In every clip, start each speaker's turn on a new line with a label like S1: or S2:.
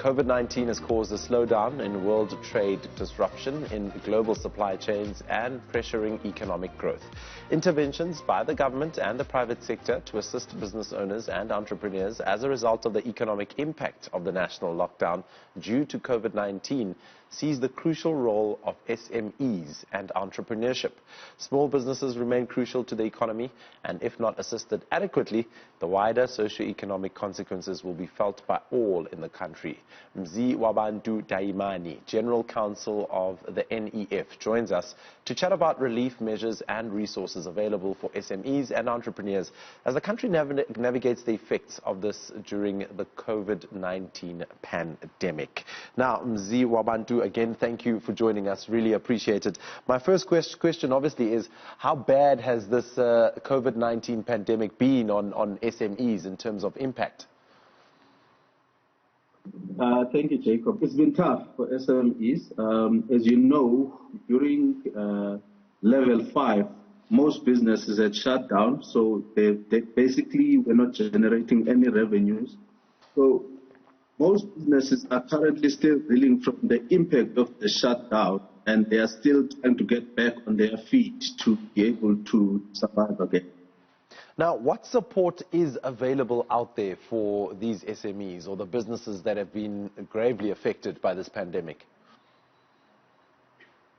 S1: COVID-19 has caused a slowdown in world trade disruption in global supply chains and pressuring economic growth. Interventions by the government and the private sector to assist business owners and entrepreneurs as a result of the economic impact of the national lockdown due to COVID-19 sees the crucial role of SMEs and entrepreneurship. Small businesses remain crucial to the economy, and if not assisted adequately, the wider socio-economic consequences will be felt by all in the country. Mziwabantu Dayimani, General Counsel of the NEF, joins us to chat about relief measures and resources available for SMEs and entrepreneurs as the country navigates the effects of this during the COVID-19 pandemic. Now, Mziwabantu, again, thank you for joining us. Really appreciate it. My first question, obviously, is how bad has this COVID-19 pandemic been on SMEs in terms of impact?
S2: Thank you, Jacob. It's been tough for SMEs. As you know, during level 5, most businesses had shut down, so they basically were not generating any revenues. So most businesses are currently still reeling from the impact of the shutdown, and they are still trying to get back on their feet to be able to survive again.
S1: Now, what support is available out there for these SMEs or the businesses that have been gravely affected by this pandemic?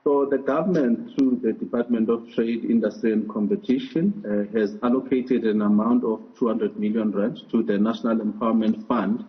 S2: So the government, through the Department of Trade, Industry and Competition, has allocated an amount of 200 million rand to the National Empowerment Fund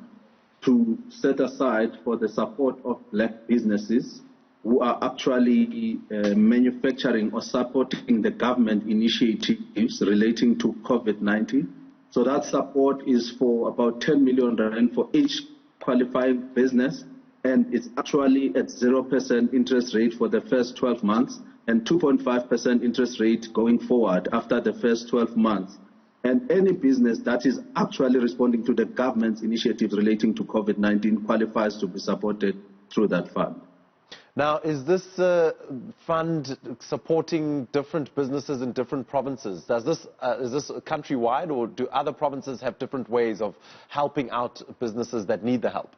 S2: to set aside for the support of black businesses who are actually manufacturing or supporting the government initiatives relating to COVID-19. So that support is for about 10 million rand for each qualifying business, and it's actually at 0% interest rate for the first 12 months and 2.5% interest rate going forward after the first 12 months. And any business that is actually responding to the government's initiatives relating to COVID-19 qualifies to be supported through that fund.
S1: Now, is this fund supporting different businesses in different provinces? Is this countrywide, or do other provinces have different ways of helping out businesses that need the help?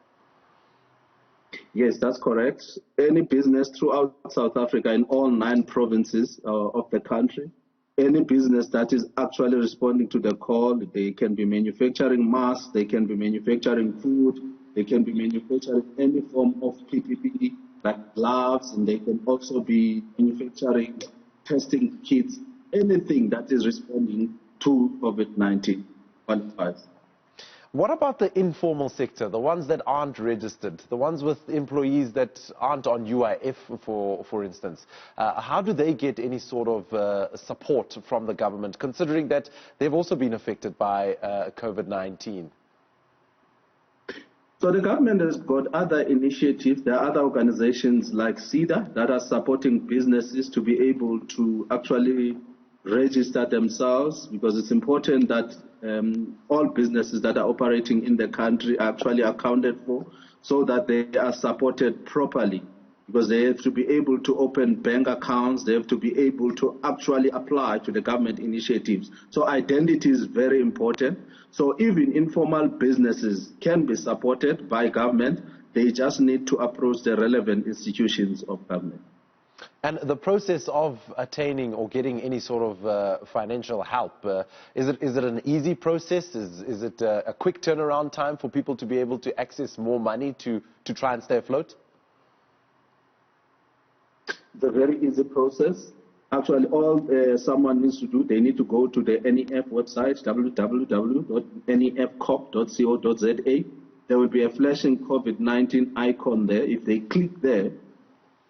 S2: Yes, that's correct. Any business throughout South Africa in all 9 provinces of the country, any business that is actually responding to the call, they can be manufacturing masks, they can be manufacturing food, they can be manufacturing any form of PPE like gloves, and they can also be manufacturing testing kits, anything that is responding to COVID-19 qualifies.
S1: What about the informal sector, the ones that aren't registered, the ones with employees that aren't on UIF, for instance? How do they get any sort of support from the government, considering that they've also been affected by COVID-19?
S2: So the government has got other initiatives. There are other organizations like CEDA that are supporting businesses to be able to actually register themselves, because it's important that all businesses that are operating in the country are actually accounted for so that they are supported properly, because they have to be able to open bank accounts, they have to be able to actually apply to the government initiatives. So identity is very important. So even informal businesses can be supported by government. They just need to approach the relevant institutions of government.
S1: And the process of attaining or getting any sort of financial help, is it an easy process? Is it a quick turnaround time for people to be able to access more money to try and stay afloat?
S2: It's a very easy process. Actually, all someone needs to do, they need to go to the NEF website, www.nefcorp.co.za. There will be a flashing COVID-19 icon there. If they click there,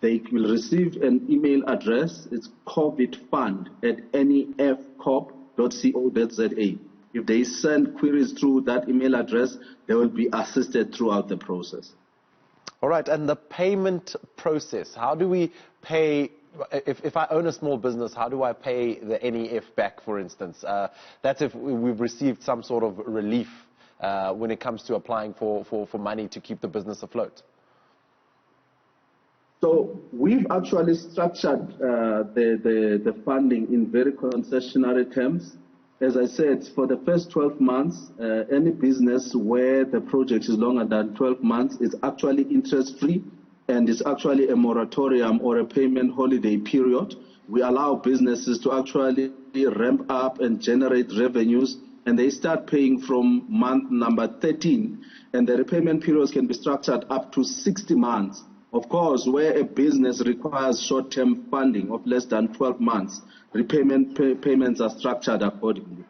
S2: they will receive an email address. It's covidfund@nefcorp.co.za. If they send queries through that email address, they will be assisted throughout the process.
S1: All right, and the payment process, how do we pay? If I own a small business, how do I pay the NEF back, for instance? That's if we've received some sort of relief when it comes to applying for money to keep the business afloat.
S2: So we've actually structured the funding in very concessionary terms. as I said, for the first 12 months, any business where the project is longer than 12 months is actually interest-free, and it's actually a moratorium or a payment holiday period. We allow businesses to actually ramp up and generate revenues, and they start paying from month number 13, and the repayment periods can be structured up to 60 months. Of course, where a business requires short-term funding of less than 12 months, payments are structured accordingly.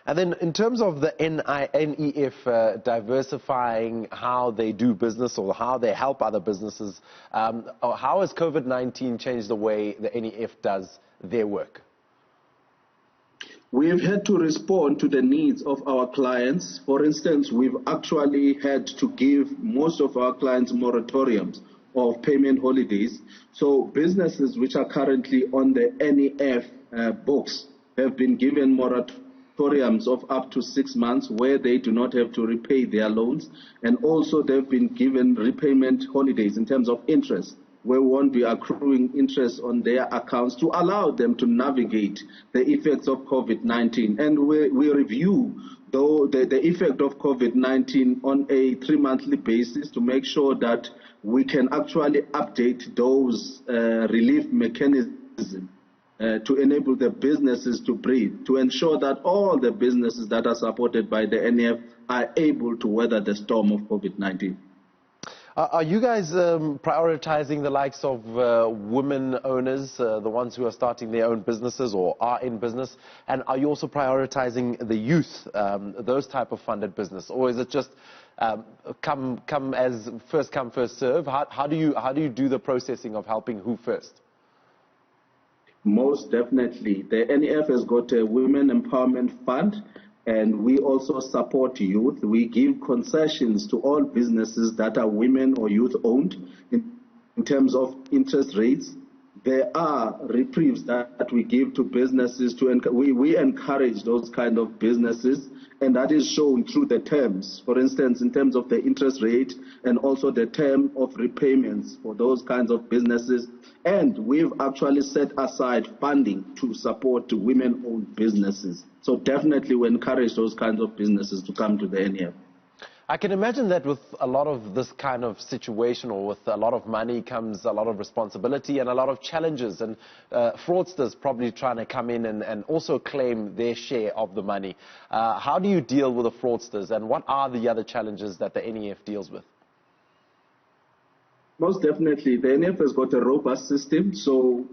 S1: And then in terms of the NEF diversifying how they do business or how they help other businesses, how has COVID-19 changed the way the NEF does their work?
S2: We've had to respond to the needs of our clients. For instance, we've actually had to give most of our clients moratoriums of payment holidays. So businesses which are currently on the NEF books have been given moratoriums of up to 6 months where they do not have to repay their loans. And also they've been given repayment holidays in terms of interest, where we won't be accruing interest on their accounts to allow them to navigate the effects of COVID-19. And we review the effect of COVID-19 on a 3-monthly basis to make sure that we can actually update those relief mechanisms to enable the businesses to breathe, to ensure that all the businesses that are supported by the NEF are able to weather the storm of COVID-19.
S1: Are you guys prioritizing the likes of women owners, the ones who are starting their own businesses or are in business? And are you also prioritizing the youth, those type of funded business? Or is it just come as first come, first serve? How do you do the processing of helping who first?
S2: Most definitely. The NEF has got a Women Empowerment Fund, and we also support youth. We give concessions to all businesses that are women or youth-owned in terms of interest rates. There are reprieves that we give to businesses. We encourage those kind of businesses, and that is shown through the terms. For instance, in terms of the interest rate and also the term of repayments for those kinds of businesses. And we've actually set aside funding to support women-owned businesses. So definitely we encourage those kinds of businesses to come to the NEF.
S1: I can imagine that with a lot of this kind of situation or with a lot of money comes a lot of responsibility and a lot of challenges, and fraudsters probably trying to come in and also claim their share of the money. How do you deal with the fraudsters, and what are the other challenges that the NEF deals with?
S2: Most definitely, the NEF has got a robust system. So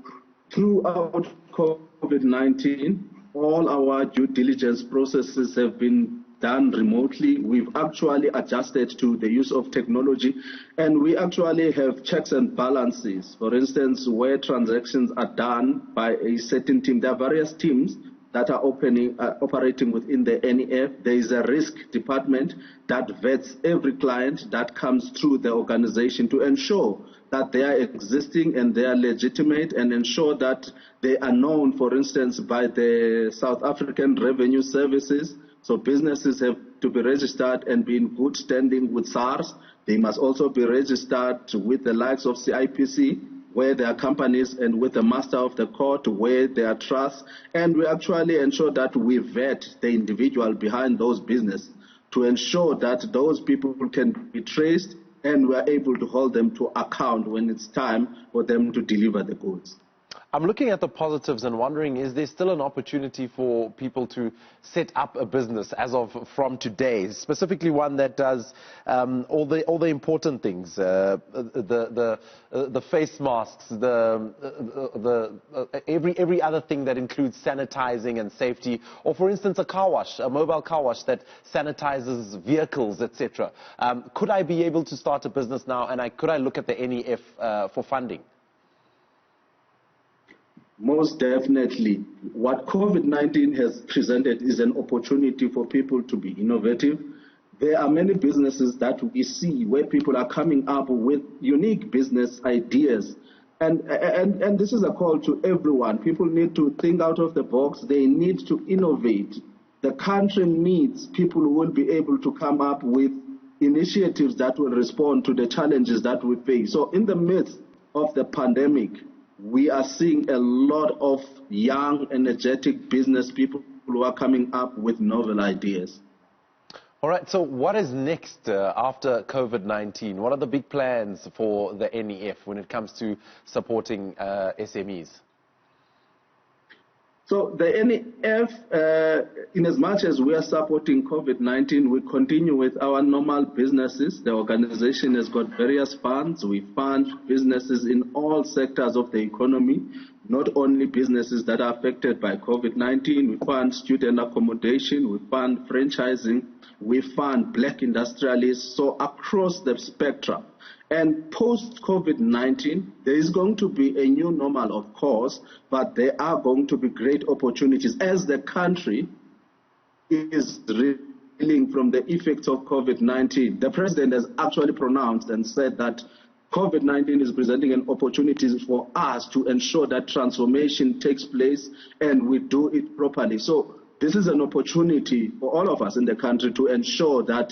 S2: throughout COVID-19, all our due diligence processes have been done remotely. We've actually adjusted to the use of technology, and we actually have checks and balances. For instance, where transactions are done by a certain team, there are various teams that are operating within the NEF. There is a risk department that vets every client that comes through the organization to ensure that they are existing and they are legitimate, and ensure that they are known, for instance, by the South African Revenue Services. So businesses have to be registered and be in good standing with SARS. They must also be registered with the likes of CIPC, where there are companies, and with the master of the court, where there are trusts. And we actually ensure that we vet the individual behind those businesses to ensure that those people can be traced, and we are able to hold them to account when it's time for them to deliver the goods.
S1: I'm looking at the positives and wondering, is there still an opportunity for people to set up a business as of from today, specifically one that does all the important things, the face masks, every other thing that includes sanitizing and safety, or for instance a car wash, a mobile car wash that sanitizes vehicles, etc. Could I be able to start a business now, and could I look at the NEF for funding?
S2: Most definitely. What COVID-19 has presented is an opportunity for people to be innovative. There are many businesses that we see where people are coming up with unique business ideas. And this is a call to everyone. People need to think out of the box. They need to innovate. The country needs people who will be able to come up with initiatives that will respond to the challenges that we face. So in the midst of the pandemic, we are seeing a lot of young, energetic business people who are coming up with novel ideas.
S1: All right, so what is next after COVID-19? What are the big plans for the NEF when it comes to supporting SMEs?
S2: So the NEF, in as much as we are supporting COVID-19, we continue with our normal businesses. The organization has got various funds. We fund businesses in all sectors of the economy, not only businesses that are affected by COVID-19. We fund student accommodation, we fund franchising, we fund black industrialists, so across the spectrum. And post-COVID-19, there is going to be a new normal, of course, but there are going to be great opportunities as the country is reeling from the effects of COVID-19. The president has actually pronounced and said that COVID-19 is presenting an opportunity for us to ensure that transformation takes place and we do it properly. So this is an opportunity for all of us in the country to ensure that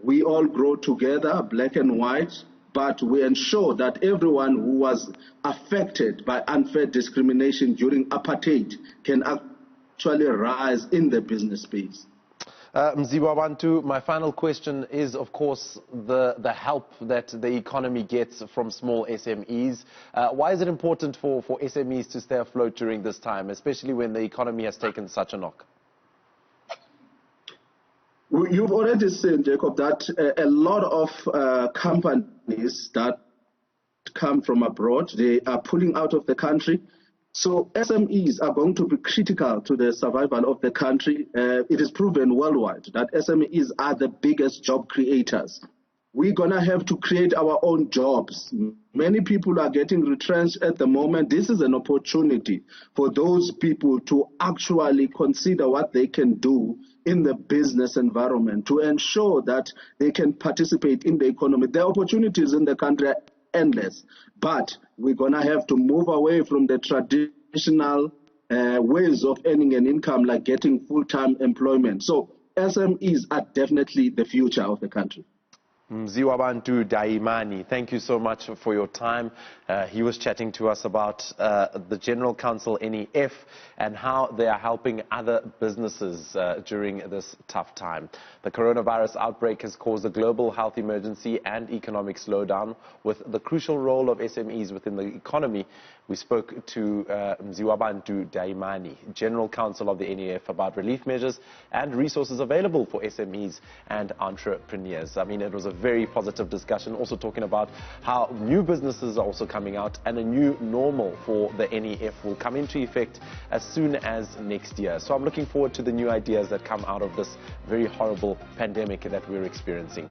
S2: we all grow together, black and white, but we ensure that everyone who was affected by unfair discrimination during apartheid can actually rise in the business space.
S1: Mziwabantu, my final question is, of course, the help that the economy gets from small SMEs. Why is it important for SMEs to stay afloat during this time, especially when the economy has taken such a knock?
S2: You've already seen, Jacob, that a lot of companies that come from abroad, they are pulling out of the country. So SMEs are going to be critical to the survival of the country. It is proven worldwide that SMEs are the biggest job creators. We're going to have to create our own jobs. Many people are getting retrenched at the moment. This is an opportunity for those people to actually consider what they can do in the business environment to ensure that they can participate in the economy. The opportunities in the country are endless, but we're going to have to move away from the traditional ways of earning an income, like getting full-time employment. So SMEs are definitely the future of the country.
S1: Mziwabantu Dayimani, thank you so much for your time. He was chatting to us about the General Counsel NEF and how they are helping other businesses during this tough time. The coronavirus outbreak has caused a global health emergency and economic slowdown. With the crucial role of SMEs within the economy, we spoke to Mziwabantu Dayimani, General Counsel of the NEF, about relief measures and resources available for SMEs and entrepreneurs. I mean, it was a very positive discussion, also talking about how new businesses are also coming out and a new normal for the NEF will come into effect as soon as next year. So I'm looking forward to the new ideas that come out of this very horrible pandemic that we're experiencing.